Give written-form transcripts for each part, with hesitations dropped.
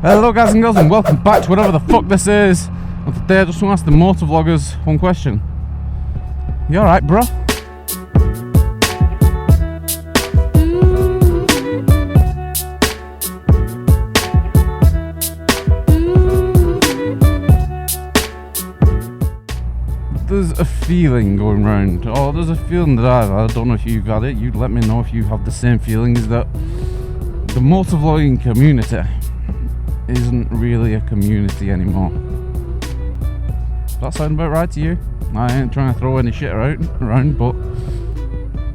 Hello guys and girls and welcome back to whatever the fuck this is. And today I just want to ask the motovloggers one question. You alright, bro? There's a feeling going round, or there's a feeling that I've had. I don't know if you've had it. You let me know if you have the same feeling. Is that the motovlogging community isn't really a community anymore? Does that sound about right to you? I ain't trying to throw any shit around, but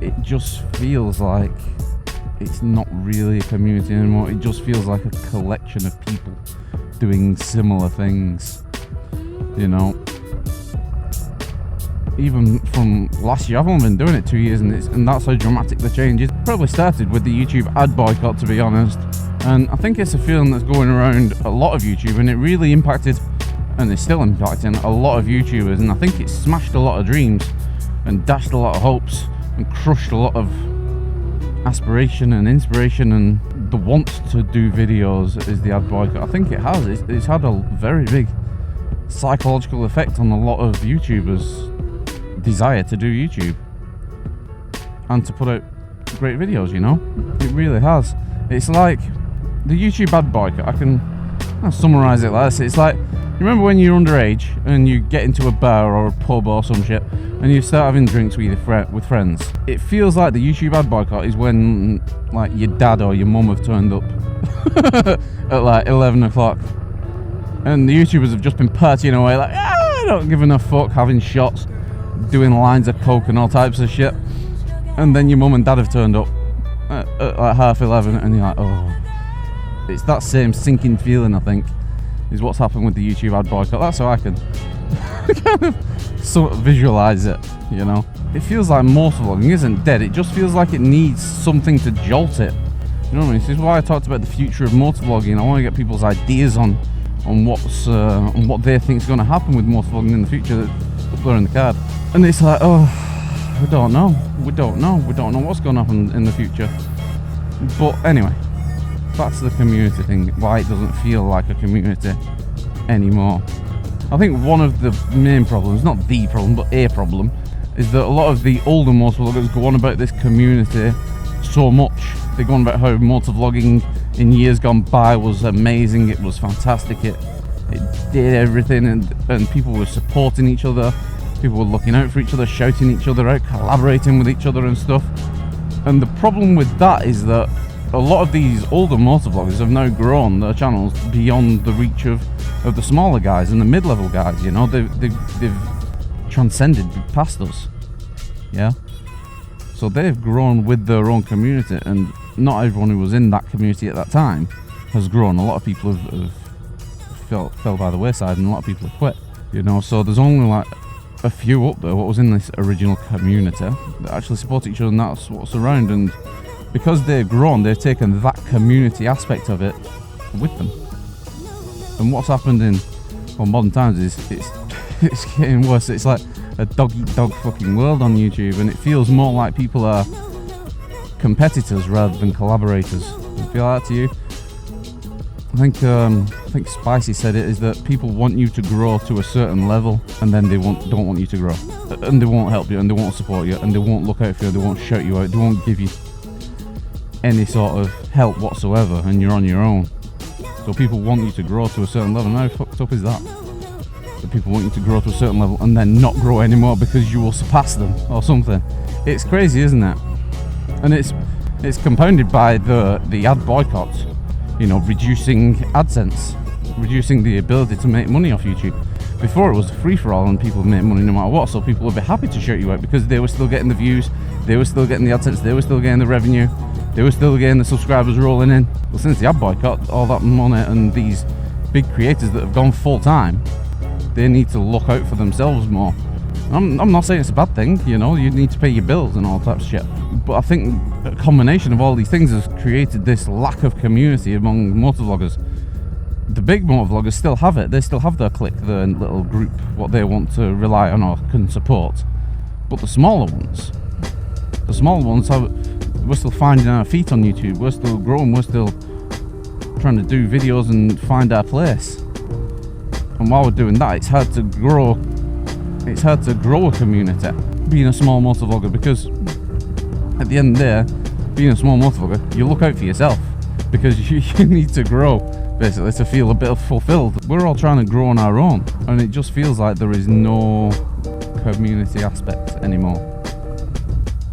it just feels like it's not really a community anymore. It just feels like a collection of people doing similar things, you know. Even from last year, I've only been doing it 2 years, and that's how dramatic the change is. Probably started with the YouTube ad boycott, to be honest, and I think it's a feeling that's going around a lot of YouTube, and it really impacted, and it's still impacting a lot of YouTubers, and I think it smashed a lot of dreams and dashed a lot of hopes and crushed a lot of aspiration and inspiration and the want to do videos. Is the ad boycott? I think it has. It's had a very big psychological effect on a lot of YouTubers' desire to do YouTube and to put out great videos, you know. It really has. It's like the YouTube ad boycott, I'll summarize it like this. It's like, you remember when you're underage and you get into a bar or a pub or some shit and you start having drinks with friends? It feels like the YouTube ad boycott is when like your dad or your mum have turned up at like 11 o'clock and the YouTubers have just been partying away like, I don't give enough fuck, having shots, doing lines of coke and all types of shit, and then your mum and dad have turned up at like 11:30 and you're like, oh. It's that same sinking feeling, I think, is what's happened with the YouTube ad boycott. That's how I can kind of sort of visualize it, you know. It feels like motovlogging isn't dead. It just feels like it needs something to jolt it. You know what I mean? This is why I talked about the future of motovlogging. I want to get people's ideas on what they think is going to happen with motovlogging in the future. Up there in the card, and it's like, oh, we don't know what's going to happen in the future. But anyway, that's the community thing, why it doesn't feel like a community anymore. I think one of the main problems, not the problem, but a problem, is that a lot of the older motovloggers go on about this community so much. They go on about how motovlogging in years gone by was amazing, it was fantastic, it did everything, and people were supporting each other, people were looking out for each other, shouting each other out, collaborating with each other and stuff. And the problem with that is that a lot of these older motovloggers have now grown their channels beyond the reach of the smaller guys and the mid-level guys, you know. They've transcended past us, yeah. So they've grown with their own community, and not everyone who was in that community at that time has grown. A lot of people have fell by the wayside, and a lot of people have quit, you know. So there's only like a few up there what was in this original community that actually support each other, and that's what's around. And because they've grown, they've taken that community aspect of it with them. And what's happened in modern times is it's getting worse. It's like a dog-eat-dog fucking world on YouTube, and it feels more like people are competitors rather than collaborators. Does it feel like that to you? I think Spicy said it, is that people want you to grow to a certain level, and then they don't want you to grow, and they won't help you, and they won't support you, and they won't look out for you, they won't shout you out, they won't give you any sort of help whatsoever, and you're on your own. So people want you to grow to a certain level. How fucked up is that? That people want you to grow to a certain level and then not grow anymore because you will surpass them or something. It's crazy, isn't it? And it's compounded by the ad boycott. You know, reducing AdSense, reducing the ability to make money off YouTube. Before it was a free-for-all and people would make money no matter what, so people would be happy to shout you out because they were still getting the views, they were still getting the AdSense, they were still getting the revenue, they were still getting the subscribers rolling in. Well, since the ad boycott, all that money and these big creators that have gone full-time, they need to look out for themselves more. I'm not saying it's a bad thing, you know, you need to pay your bills and all types of shit. But I think a combination of all these things has created this lack of community among motovloggers. The big motovloggers still have it, they still have their clique, their little group, what they want to rely on or can support. But the smaller ones we're still finding our feet on YouTube, we're still growing, we're still trying to do videos and find our place. And while we're doing that, it's hard to grow a community being a small motovlogger, because at the end of the day, being a small motovlogger, you look out for yourself, because you need to grow basically to feel a bit fulfilled. We're all trying to grow on our own, and it just feels like there is no community aspect anymore.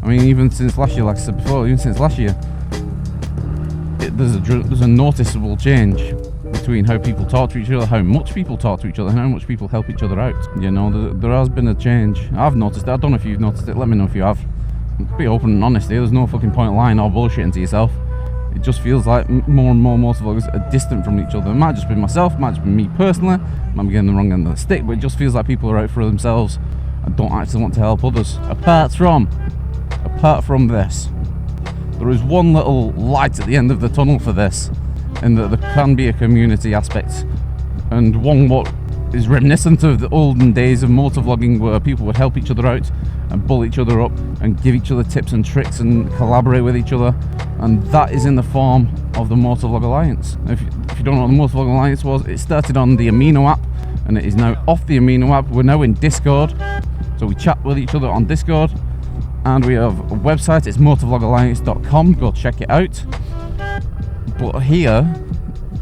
I mean, even since last year, like I said before, there's a noticeable change between how people talk to each other, how much people talk to each other, and how much people help each other out. You know, there has been a change. I've noticed it. I don't know if you've noticed it. Let me know if you have. Be open and honest here. There's no fucking point lying or bullshitting to yourself. It just feels like more and more motovloggers are distant from each other. It might just be myself, it might just be me personally, might be getting the wrong end of the stick, but it just feels like people are out for themselves and don't actually want to help others. Apart from this, there is one little light at the end of the tunnel for this, in that there can be a community aspect, and one what is reminiscent of the olden days of motovlogging, where people would help each other out and bull each other up and give each other tips and tricks and collaborate with each other, and that is in the form of the Motovlog Alliance. If you don't know what the Motovlog Alliance was, it started on the Amino app and it is now off the Amino app. We're now in Discord, so we chat with each other on Discord, and we have a website. It's motovlogalliance.com. Go check it out. But here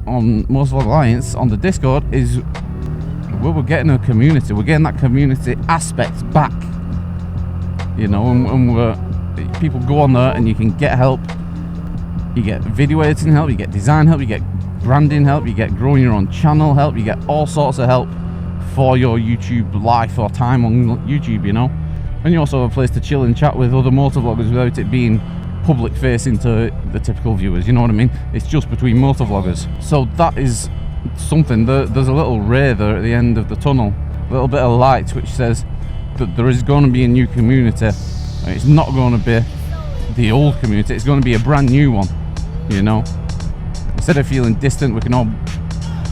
on Motovlog Alliance on the Discord is where we're getting a community. We're getting that community aspect back, you know, and people go on there and you can get help. You get video editing help, you get design help, you get branding help, you get growing your own channel help, you get all sorts of help for your YouTube life or time on YouTube, you know. And you also have a place to chill and chat with other motovloggers without it being public facing to the typical viewers, you know what I mean? It's just between motovloggers. So that is something. There's a little ray there at the end of the tunnel, a little bit of light, which says that there is going to be a new community. It's not going to be the old community, it's going to be a brand new one, you know. Instead of feeling distant, we can all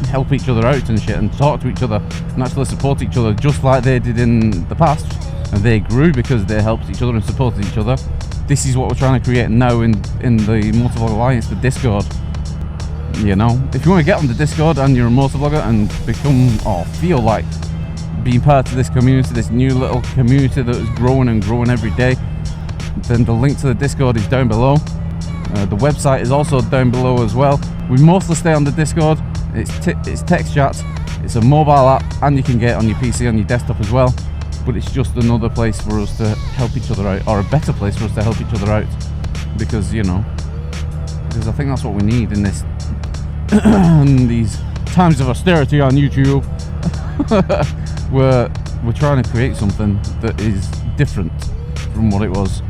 help each other out and shit, and talk to each other and actually support each other, just like they did in the past, and they grew because they helped each other and supported each other. This is what we're trying to create now in the Motovlog Alliance, the Discord. You know, if you want to get on the Discord and you're a motovlogger and become or feel like being part of this community, this new little community that is growing and growing every day, then the link to the Discord is down below. The website is also down below as well. We mostly stay on the Discord. It's text chat, it's a mobile app, and you can get it on your PC, on your desktop as well. But it's just another place for us to help each other out, or a better place for us to help each other out, because, you know, because I think that's what we need in this in these times of austerity on YouTube. We're trying to create something that is different from what it was,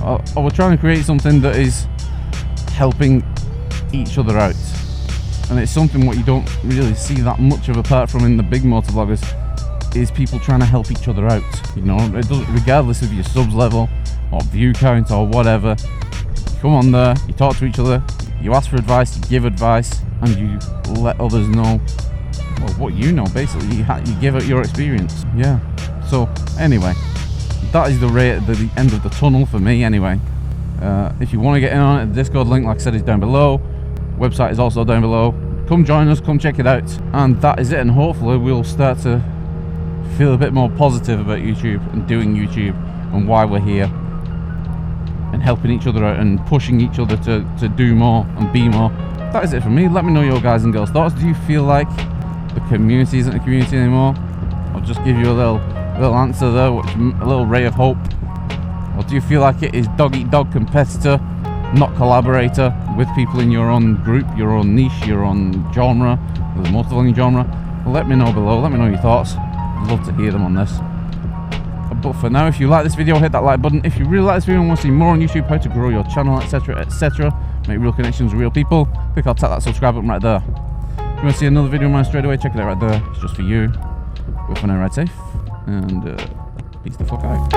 or we're trying to create something that is helping each other out, and it's something what you don't really see that much of apart from in the big motovloggers, is people trying to help each other out. You know, it doesn't, regardless of your subs level or view count or whatever, you come on there, you talk to each other, you ask for advice, you give advice, and you let others know, well, what you know, basically. You give out your experience. Yeah. So anyway, that is the ray at the end of the tunnel for me anyway. If you want to get in on it, the Discord link, like I said, is down below. Website is also down below. Come join us, come check it out. And that is it, and hopefully we'll start to feel a bit more positive about YouTube and doing YouTube and why we're here, and helping each other out and pushing each other to do more and be more. That is it for me. Let me know your guys and girls thoughts. Do you feel like the community isn't a community anymore? I'll just give you a little answer there, a little ray of hope. Or do you feel like it is dog eat dog, competitor, not collaborator, with people in your own group, your own niche, your own genre, the motovlogging genre? Well, let me know below. Let me know your thoughts. I'd love to hear them on this. But for now, if you like this video, hit that like button. If you really like this video and want to see more on YouTube, how to grow your channel, etc, etc, make real connections with real people, click or tap that subscribe button right there. If you want to see another video of mine straight away, check it out right there. It's just for you. But for now, ride safe, and peace the fuck out.